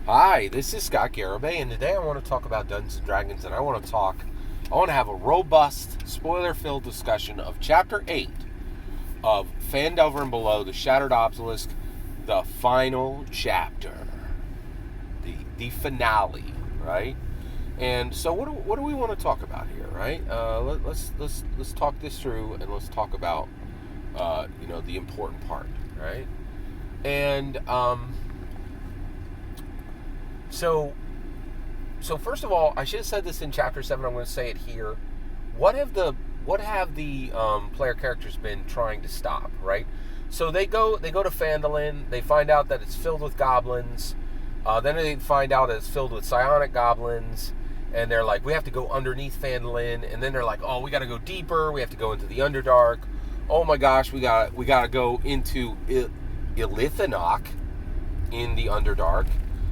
Hi, this is Scott Garibay, and today I want to talk about Dungeons and Dragons, and I want to have a robust, spoiler-filled discussion of Chapter 8 of Phandelver and Below, the Shattered Obelisk, the final chapter, the finale, right? And so, what do we want to talk about here, right? Let's talk this through, and let's talk about the important part, right? And So first of all, I should have said this in Chapter 7. I'm going to say it here. What have the player characters been trying to stop? Right. So they go to Phandalin. They find out that it's filled with goblins. Then they find out that it's filled with psionic goblins, and they're like, we have to go underneath Phandalin. And then they're like, oh, we got to go deeper. We have to go into the Underdark. Oh my gosh, we got to go into Ilithanok in the Underdark.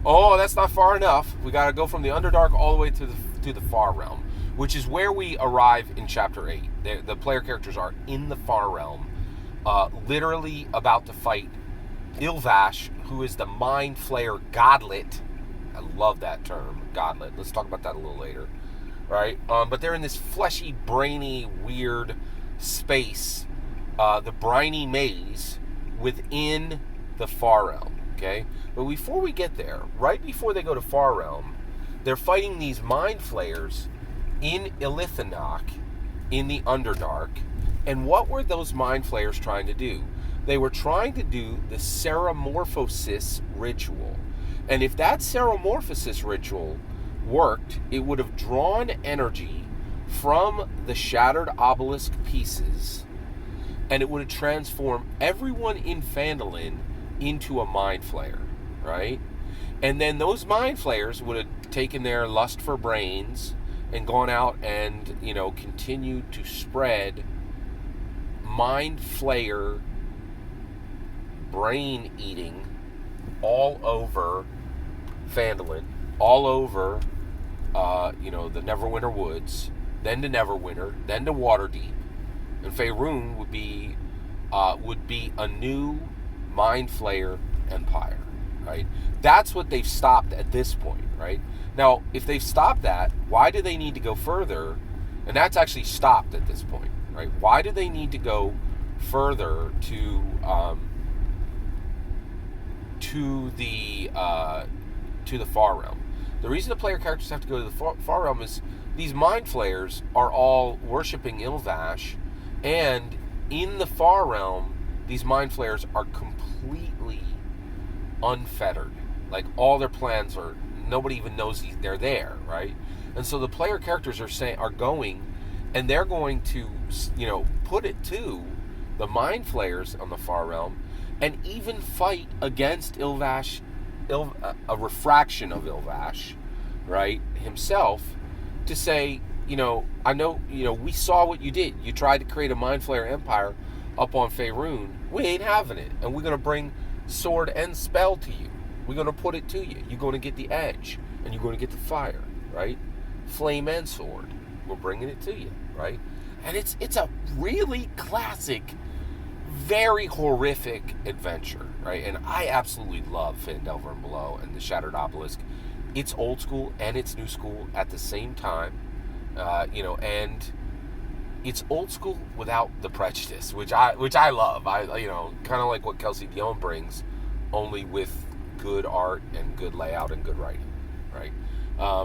Oh, that's not far enough. We got to go from the Underdark all the way to the Far Realm, which is where we arrive in Chapter 8. The player characters are in the Far Realm, literally about to fight Ilvash, who is the Mind Flayer Godlet. I love that term, Godlet. Let's talk about that a little later, right? But they're in this fleshy, brainy, weird space, the briny maze within the Far Realm. Okay, but before we get there, right before they go to Far Realm, they're fighting these Mind Flayers in Ilithanok, in the Underdark. And what were those Mind Flayers trying to do? They were trying to do the Ceramorphosis ritual. And if that Ceramorphosis ritual worked, it would have drawn energy from the Shattered Obelisk pieces, and it would have transformed everyone in Phandalin into a Mind Flayer, right? And then those Mind Flayers would have taken their lust for brains and gone out and, continued to spread Mind Flayer brain eating all over Phandalin, all over, the Neverwinter Woods, then to Neverwinter, then to Waterdeep, and Faerun would be a new Mind Flayer empire, right? That's what they've stopped at this point, right? Now, if they've stopped that, why do they need to go further? And that's actually stopped at this point, right? Why do they need to go further to the Far Realm? The reason the player characters have to go to the Far Realm is these Mind Flayers are all worshiping Ilvash, and in the Far Realm, these Mind Flayers are completely unfettered. Like, all their plans are, nobody even knows they're there, right? And so the player characters are going, and they're going to, put it to the Mind Flayers on the Far Realm, and even fight against Ilvash, a refraction of Ilvash, right, himself, to say, I know, we saw what you did. You tried to create a Mind Flayer empire up on Faerun. We ain't having it, and we're going to bring sword and spell to you. We're going to put it to you. You're going to get the edge, and you're going to get the fire, right? Flame and sword. We're bringing it to you, right? And it's a really classic, very horrific adventure, right? And I absolutely love Phandelver and Below and the Shattered Obelisk. It's old school and it's new school at the same time, and it's old school without the prejudice, which I love. Kind of like what Kelsey Dion brings, only with good art and good layout and good writing, right? I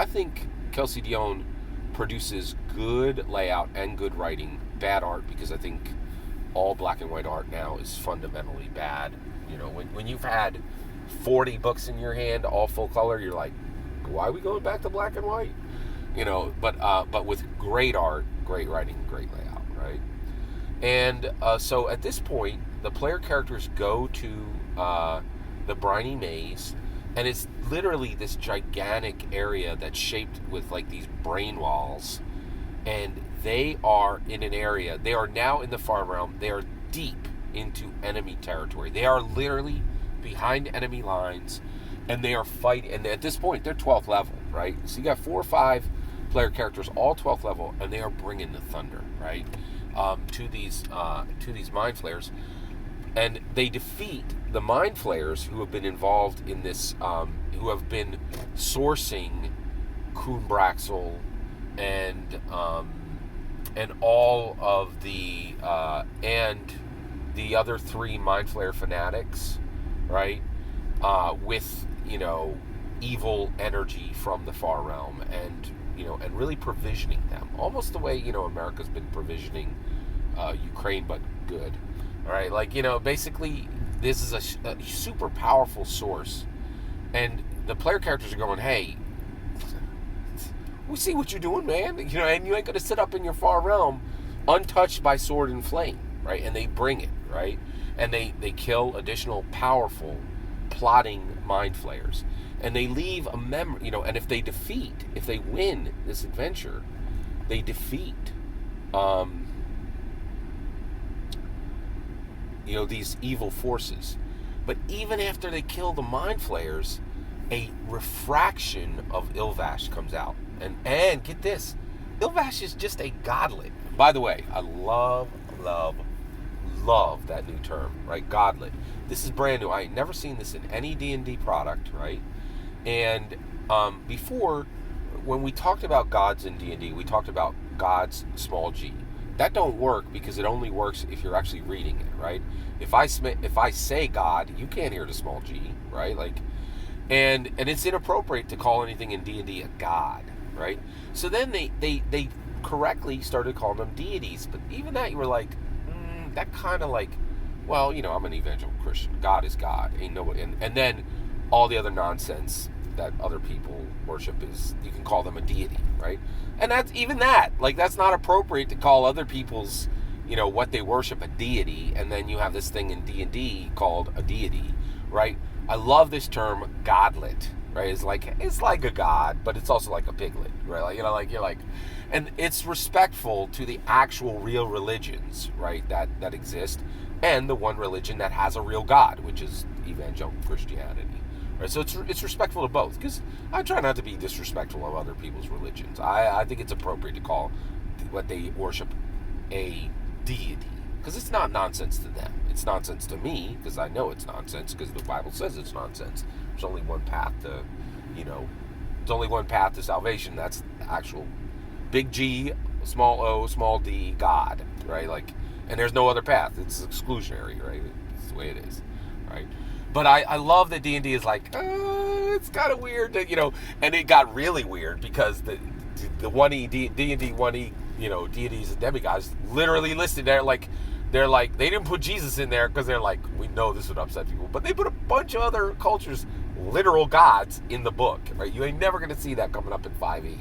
think Kelsey Dion produces good layout and good writing, bad art, because I think all black and white art now is fundamentally bad. When you've had 40 books in your hand, all full color, you're like, why are we going back to black and white? But with great art, great writing, great layout, right? And so at this point, the player characters go to the briny maze, and it's literally this gigantic area that's shaped with like these brain walls, and they are in an area. They are now in the Far Realm. They are deep into enemy territory. They are literally behind enemy lines, and they are fighting. And at this point, they're 12th level, right? So you got 4 or 5 player characters, all 12th level, and they are bringing the thunder, right, to these Mind Flayers. and they defeat the mind flayers who have been involved in this, who have been sourcing Kuhnbraxel and all of the and the other 3 mind flayer fanatics, right? With evil energy from the far realm, and and really provisioning them, almost the way America's been provisioning Ukraine, but good. All right, like basically this is a super powerful source, and the player characters are going, hey, we see what you're doing, man. And you ain't gonna sit up in your far realm untouched by sword and flame, right? And they bring it, right? And they kill additional powerful plotting mind flayers, and they leave a memory, and if they win this adventure, they defeat these evil forces. But even after they kill the mind flayers, a refraction of Ilvash comes out. And get this, Ilvash is just a godlet. By the way, I love that new term, right? Godlet. This is brand new. I ain't never seen this in any D&D product, right? And before, when we talked about gods in D&D, we talked about gods, small g. That don't work because it only works if you're actually reading it, right? If I say God, you can't hear the small g, right? Like, and it's inappropriate to call anything in D&D a god, right? So then they correctly started calling them deities, but even that you were like, that kind of like, well, I'm an evangelical Christian. God is God. Ain't no, and then all the other nonsense that other people worship is, you can call them a deity, right? And that's even that. Like, that's not appropriate to call other people's, what they worship a deity, and then you have this thing in D&D called a deity, right? I love this term, godlet, right? It's like a god, but it's also like a piglet, right? Like, you're like, and it's respectful to the actual real religions, right, that exist, and the one religion that has a real God, which is evangelical Christianity. Right, so it's respectful to both, because I try not to be disrespectful of other people's religions. I think it's appropriate to call what they worship a deity, because it's not nonsense to them. It's nonsense to me, because I know it's nonsense, because the Bible says it's nonsense. There's only one path to, there's only one path to salvation. That's the actual big G, small o, small d, God, right? Like, and there's no other path. It's exclusionary, right? It's the way it is, right? But I love that D&D is like, it's kind of weird that, and it got really weird because the 1E, D&D 1E, deities and demigods literally listed there, like, they're like, they didn't put Jesus in there because they're like, we know this would upset people, but they put a bunch of other cultures, literal gods, in the book, right? You ain't never going to see that coming up in 5E,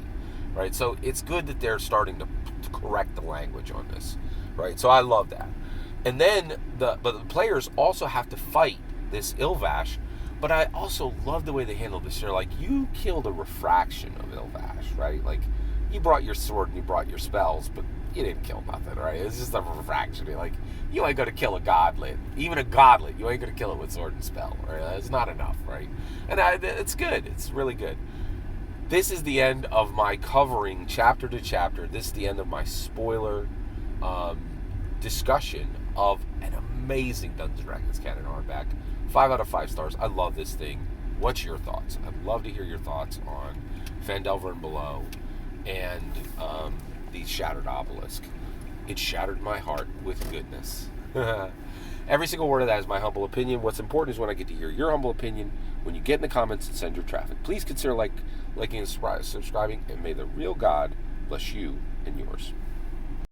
right? So it's good that they're starting to correct the language on this, right? So I love that. And then but the players also have to fight this Ilvash, but I also love the way they handled this. They're like, you killed a refraction of Ilvash, right? Like, you brought your sword and you brought your spells, but you didn't kill nothing, right? It's just a refraction. You're like, you ain't gonna kill a godlet, even a godlet. You ain't gonna kill it with sword and spell, right? It's not enough, right? And it's good. It's really good. This is the end of my covering chapter to chapter. This is the end of my spoiler discussion of an amazing Dungeons & Dragons canon hardback. 5 out of 5 stars. I love this thing. What's your thoughts? I'd love to hear your thoughts on Phandelver and Below and the Shattered Obelisk. It shattered my heart with goodness. Every single word of that is my humble opinion. What's important is when I get to hear your humble opinion when you get in the comments and send your traffic. Please consider liking and subscribing, and may the real God bless you and yours.